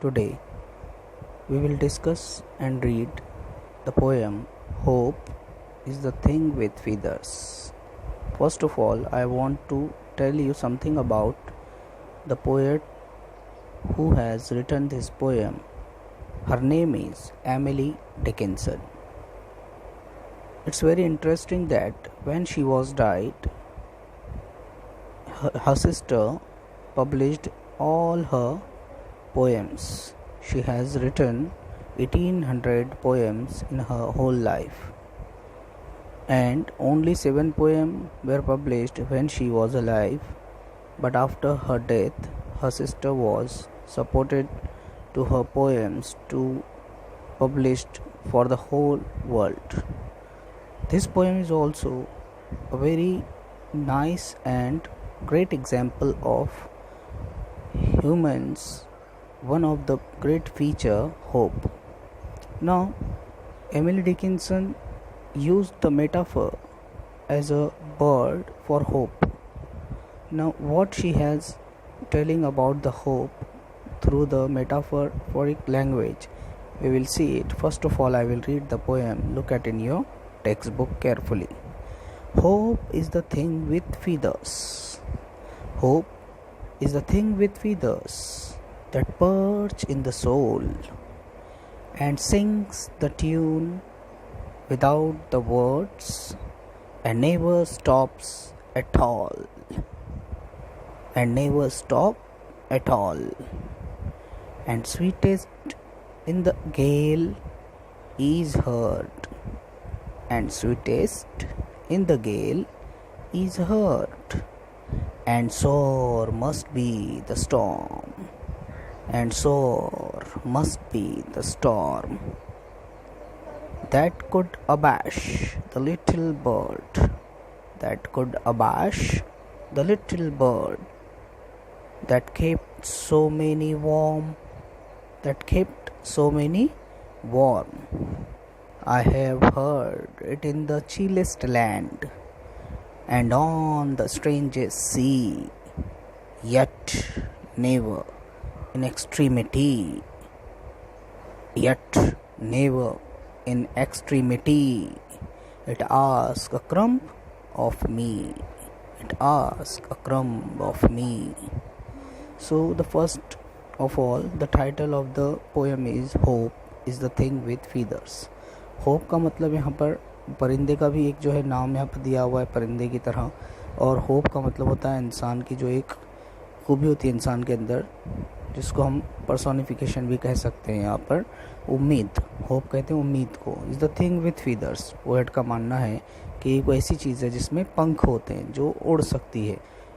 Today we will discuss and read the poem Hope is the Thing with Feathers. First of all, I want to tell you something about the poet who has written this poem. Her name is Emily Dickinson. It's very interesting that when she was died, her sister published all her poems. She has written 1800 poems in her whole life, and only 7 poems were published when she was alive. But after her death, her sister was supported to her poems to published for the whole world. This poem is also a very nice and great example of humans. One of the great feature, hope. Now, Emily Dickinson used the metaphor as a bird for hope. Now, what she has telling about the hope through the metaphoric language, we will see it. First of all, I will read the poem. Look at in your textbook carefully. Hope is the thing with feathers. Hope is the thing with feathers that perch in the soul and sings the tune without the words and never stops at all. And never stop at all. And sweetest in the gale is heard. And sweetest in the gale is heard. And sore must be the storm. And sore must be the storm that could abash the little bird, that could abash the little bird that kept so many warm, that kept so many warm. I have heard it in the chillest land and on the strangest sea, yet never in extremity, yet never in extremity. It asks a crumb of me, it asks a crumb of me. So the first of all, the title of the poem is Hope is the Thing with Feathers. Hope का मतलब यहाँ पर परिंदे का भी एक जो है नाम यहाँ पर दिया हुआ है परिंदे की तरह, और होप का मतलब होता है इंसान की जो एक खूबी होती है इंसान के अंदर, जिसको हम पर्सोनिफिकेशन भी कह सकते हैं यहाँ पर, उम्मीद। होप कहते हैं उम्मीद को। Is the thing with feathers, poet का मानना है कि ये कोई ऐसी चीज़ है जिसमें पंख होते हैं जो उड़ सकती है।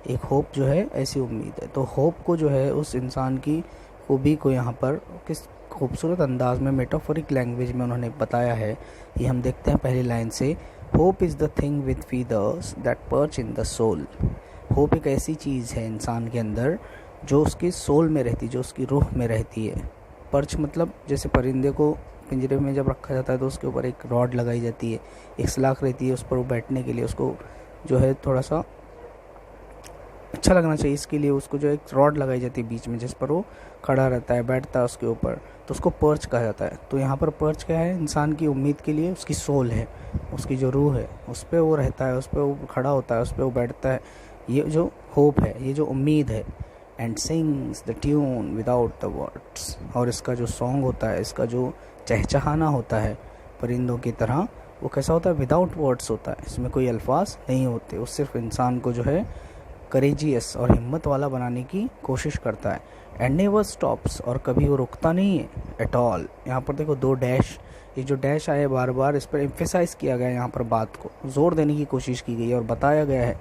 एक होप जो है ऐसी उम्मीद है। तो होप को जो है उस इंसान की खूबी को यहाँ पर किस खूबसूरत अंदाज में मेटाफोरिक लैंग्वेज में उन्होंने बताया है, ये हम देखते हैं पहली लाइन से। Hope is the thing with feathers that perch in the soul. Hope एक ऐसी चीज़ है इंसान के अंदर जो उसकी सोल में रहती है, जो उसकी रूह में रहती है। पर्च मतलब जैसे परिंदे को पिंजरे में जब रखा जाता है तो उसके ऊपर एक रॉड लगाई जाती है, एक सलाख रहती है उस पर वो बैठने के लिए, उसको जो है थोड़ा सा अच्छा लगना चाहिए, इसके लिए उसको जो एक रॉड लगाई जाती है बीच में, जिस पर वो खड़ा रहता है, बैठता है उसके ऊपर, तो उसको पर्च कहा जाता है। तो यहाँ पर पर्च क्या है, इंसान की उम्मीद के लिए उसकी सोल है, उसकी जो रूह है, उस पर वो रहता है, उस पर वो खड़ा होता है, उस पर वो बैठता है। ये जो होप है, ये जो उम्मीद है। And sings the tune without the words, और इसका जो सॉन्ग होता है, इसका जो चहचहाना होता है परिंदों की तरह, वो कैसा होता है, विदाउट वर्ड्स होता है, इसमें कोई अल्फाज नहीं होते। वो सिर्फ इंसान को जो है करेजियस और हिम्मत वाला बनाने की कोशिश करता है। एंड नेवर स्टॉप्स, और कभी वो रुकता नहीं है एट ऑल। यहाँ पर देखो 2 डैश, ये जो डैश आए बार बार, इस पर एम्फेसाइज किया गया है, यहाँ पर बात को जोर देने की कोशिश की गई है और बताया गया है।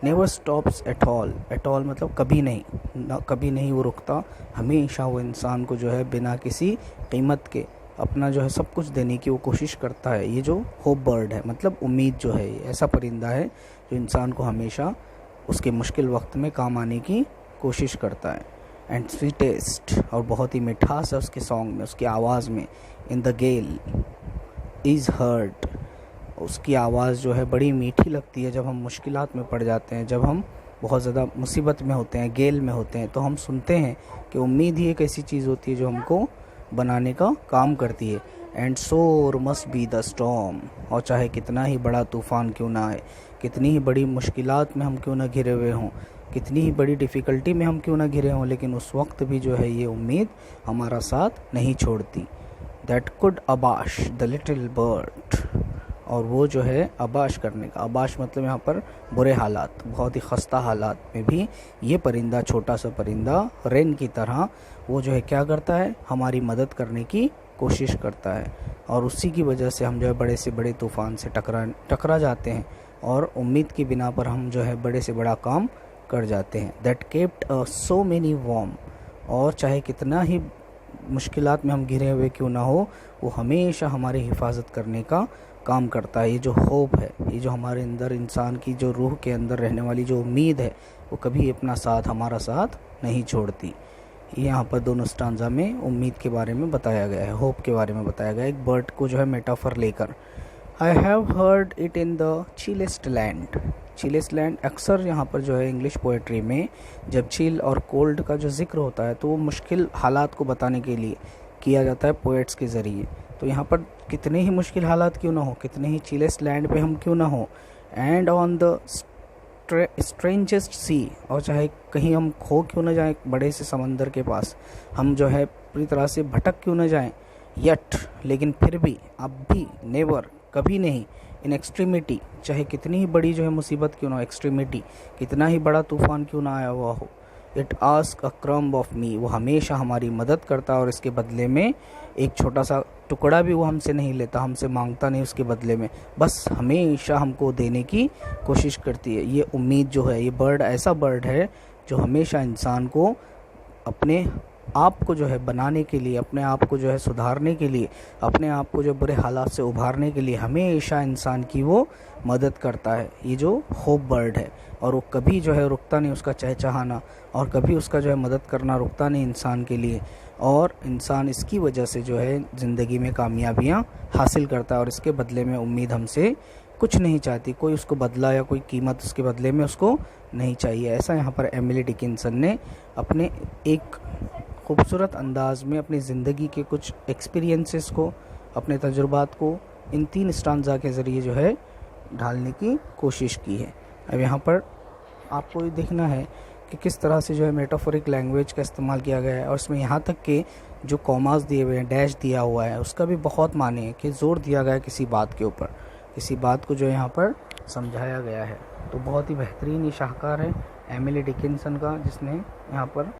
Never stops at all, at all मतलब कभी नहीं, ना कभी नहीं वो रुकता, हमेशा वो इंसान को जो है बिना किसी कीमत के अपना जो है सब कुछ देने की वो कोशिश करता है। ये जो होप बर्ड है, मतलब उम्मीद जो है, ऐसा परिंदा है जो इंसान को हमेशा उसके मुश्किल वक्त में काम आने की कोशिश करता है। एंड स्वीटेस्ट, और बहुत ही मिठास है उसके सॉन्ग में, उसकी आवाज़ में। In the gale is hurt, उसकी आवाज़ जो है बड़ी मीठी लगती है जब हम मुश्किलात में पड़ जाते हैं, जब हम बहुत ज़्यादा मुसीबत में होते हैं, गेल में होते हैं, तो हम सुनते हैं कि उम्मीद ही एक ऐसी चीज़ होती है जो हमको बनाने का काम करती है। एंड सोर मस्ट बी द स्टॉर्म, और चाहे कितना ही बड़ा तूफ़ान क्यों ना आए, कितनी ही बड़ी मुश्किलात में हम क्यों ना घिरे हुए हों, कितनी ही बड़ी डिफ़िकल्टी में हम क्यों ना घिरे हों, लेकिन उस वक्त भी जो है ये उम्मीद हमारा साथ नहीं छोड़ती। That could abash the little bird, और वो जो है अबाश करने का, अबाश मतलब यहाँ पर बुरे हालात, बहुत ही खस्ता हालात में भी ये परिंदा, छोटा सा परिंदा रेन की तरह, वो जो है क्या करता है, हमारी मदद करने की कोशिश करता है। और उसी की वजह से हम जो है बड़े से बड़े तूफ़ान से टकरा जाते हैं, और उम्मीद की बिना पर हम जो है बड़े से बड़ा काम कर जाते हैं। That kept so many warm, और चाहे कितना ही मुश्किलात में हम घिरे हुए क्यों ना हो, वो हमेशा हमारी हिफाजत करने का काम करता है। ये जो होप है, ये जो हमारे अंदर इंसान की जो रूह के अंदर रहने वाली जो उम्मीद है, वो कभी अपना साथ, हमारा साथ नहीं छोड़ती। ये यहाँ पर दोनों स्टांजा में उम्मीद के बारे में बताया गया है, होप के बारे में बताया गया है, एक बर्ड को जो है मेटाफर लेकर। I have heard it in the chillest land. Chillest land अक्सर यहाँ पर जो है इंग्लिश पोएट्री में जब चिल और कोल्ड का जो जिक्र होता है तो वो मुश्किल हालात को बताने के लिए किया जाता है पोएट्स के ज़रिए। तो यहाँ पर कितने ही मुश्किल हालात क्यों ना हो, कितने ही चिलेस्ट लैंड पे हम क्यों ना हो, एंड ऑन द स्ट्रेंजेस्ट सी, और चाहे कहीं हम खो क्यों न जाएं बड़े से समंदर के पास, हम जो है पूरी तरह से भटक क्यों न जाएं, यट, लेकिन फिर भी, अब भी, नेवर, कभी नहीं, इन एक्सट्रीमिटी, चाहे कितनी ही बड़ी जो है मुसीबत क्यों ना हो, एक्सट्रीमिटी, कितना ही बड़ा तूफ़ान क्यों ना आया हुआ हो, it ask a crumb of me, वो हमेशा हमारी मदद करता है, और इसके बदले में एक छोटा सा टुकड़ा भी वो हमसे नहीं लेता, हमसे मांगता नहीं उसके बदले में, बस हमेशा हमको देने की कोशिश करती है। ये उम्मीद जो है, ये बर्ड ऐसा बर्ड है जो हमेशा इंसान को अपने आप को जो है बनाने के लिए, अपने आप को जो है सुधारने के लिए, अपने आप को जो बुरे हालात से उभारने के लिए हमेशा इंसान की वो मदद करता है। ये जो होप बर्ड है, और वो कभी जो है रुकता नहीं उसका चहचहाना, और कभी उसका जो है मदद करना रुकता नहीं इंसान के लिए, और इंसान इसकी वजह से जो है ज़िंदगी में कामयाबियाँ हासिल करता है, और इसके बदले में उम्मीद हमसे कुछ नहीं चाहती, कोई उसको बदला या कोई कीमत उसके बदले में उसको नहीं चाहिए। ऐसा यहाँ पर एमिली डिकिंसन ने अपने एक खूबसूरत अंदाज में अपनी ज़िंदगी के कुछ एक्सपीरियंसेस को, अपने तजुर्बात को इन 3 स्टांजा के ज़रिए जो है ढालने की कोशिश की है। अब यहाँ पर आपको ये देखना है कि किस तरह से जो है मेटाफोरिक लैंग्वेज का इस्तेमाल किया गया है, और इसमें यहाँ तक कि जो कॉमास दिए हुए हैं, डैश दिया हुआ है, उसका भी बहुत माने है कि ज़ोर दिया गया है किसी बात के ऊपर, किसी बात को जो यहाँ पर समझाया गया है। तो बहुत ही बेहतरीन ये शाहकार है एमिली डिकिंसन का, जिसने यहाँ पर